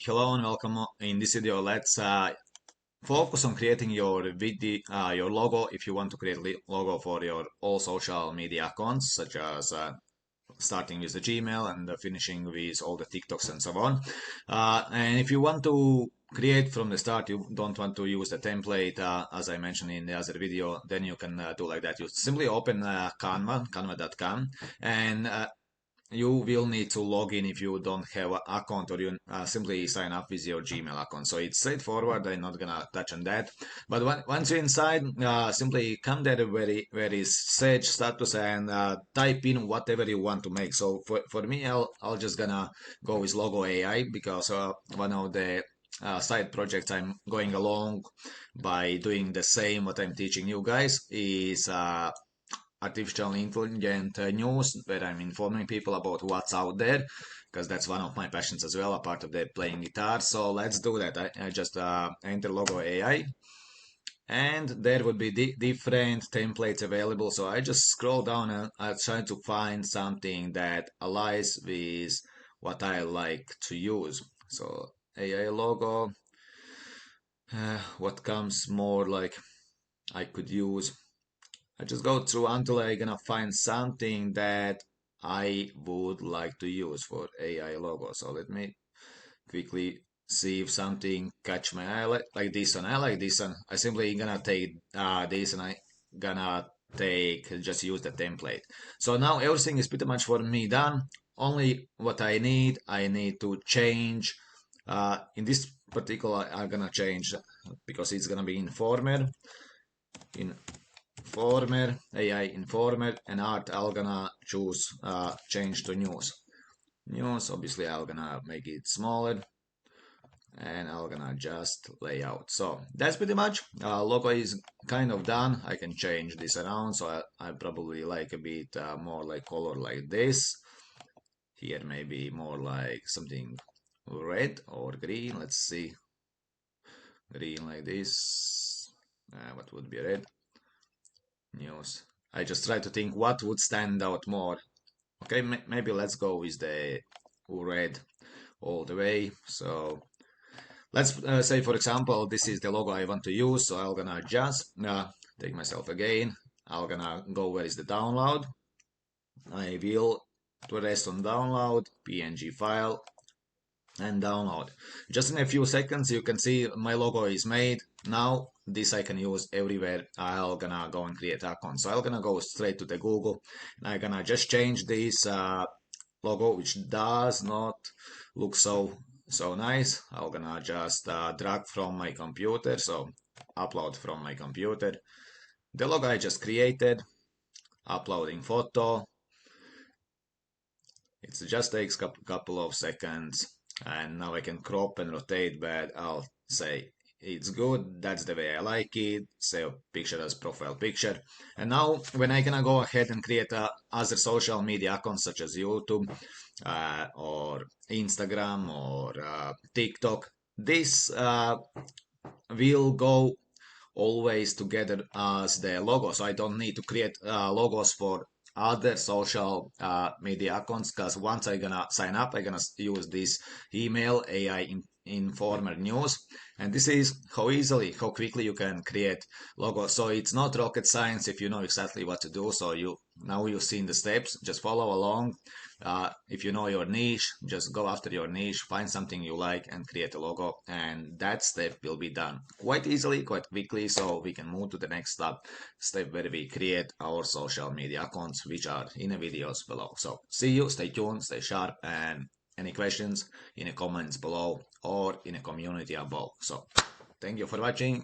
Hello and welcome. In this video, let's focus on creating your video, your logo. If you want to create logo for your all social media accounts, such as starting with the Gmail and finishing with all the TikToks and so on. And if you want to create from the start, you don't want to use the template as I mentioned in the other video, then you can do like that. You simply open canva.com, and you will need to log in if you don't have an account, or you simply sign up with your Gmail account. So it's straightforward. I'm not gonna touch on that. But once you're inside, simply come there where is search status and type in whatever you want to make. So for me, I'll just gonna go with logo AI because one of the side projects I'm going along by doing the same what I'm teaching you guys is artificial intelligent news, where I'm informing people about what's out there, because that's one of my passions as well, apart of the playing guitar. So let's do that. I just enter logo AI, and there would be different templates available. So I just scroll down and I try to find something that aligns with what I like to use. So AI logo, what comes more like I could use. I just go through until I gonna find something that I would like to use for AI logo. So let me quickly see if something catch my eye like this one. I like this one. I simply gonna take this and I gonna just use the template. So now everything is pretty much for me done. Only what I need to change. In this particular, I'm gonna change because it's gonna be informer. Informer, AI informer, and art I'm gonna choose change to news. News, obviously I'm gonna make it smaller, and I'm gonna adjust layout. So that's pretty much. Logo is kind of done. I can change this around, so I probably like a bit more like color like this. Here maybe more like something red or green. Let's see, green like this. What would be red? News. I just try to think what would stand out more. Okay, maybe let's go with the red all the way. So let's say, for example, this is the logo I want to use. So I'm gonna just take myself again. I'm gonna go where is the download. I will press on download, PNG file, and download. Just in a few seconds, you can see my logo is made. Now this I can use everywhere. I'm gonna go and create an account. So I'm gonna go straight to the Google, and I'm gonna just change this logo, which does not look so nice. I'm gonna just drag from my computer, so upload from my computer the logo I just created, uploading photo. It just takes a couple of seconds, and now I can crop and rotate, but I'll say it's good, that's the way I like it, save picture as profile picture. And now when I gonna go ahead and create other social media accounts such as YouTube or Instagram or TikTok, this will go always together as the logo. So I don't need to create logos for other social media accounts, because once I'm gonna sign up, I'm gonna use this email AI informer news, and this is how quickly you can create logos. So it's not rocket science if you know exactly what to do. So you've seen the steps, just follow along. If you know your niche, just go after your niche, find something you like and create a logo, and that step will be done quite easily, quite quickly, so we can move to the next step where we create our social media accounts, which are in the videos below. So see you, stay tuned, stay sharp, and any questions in the comments below or in the community above. So thank you for watching.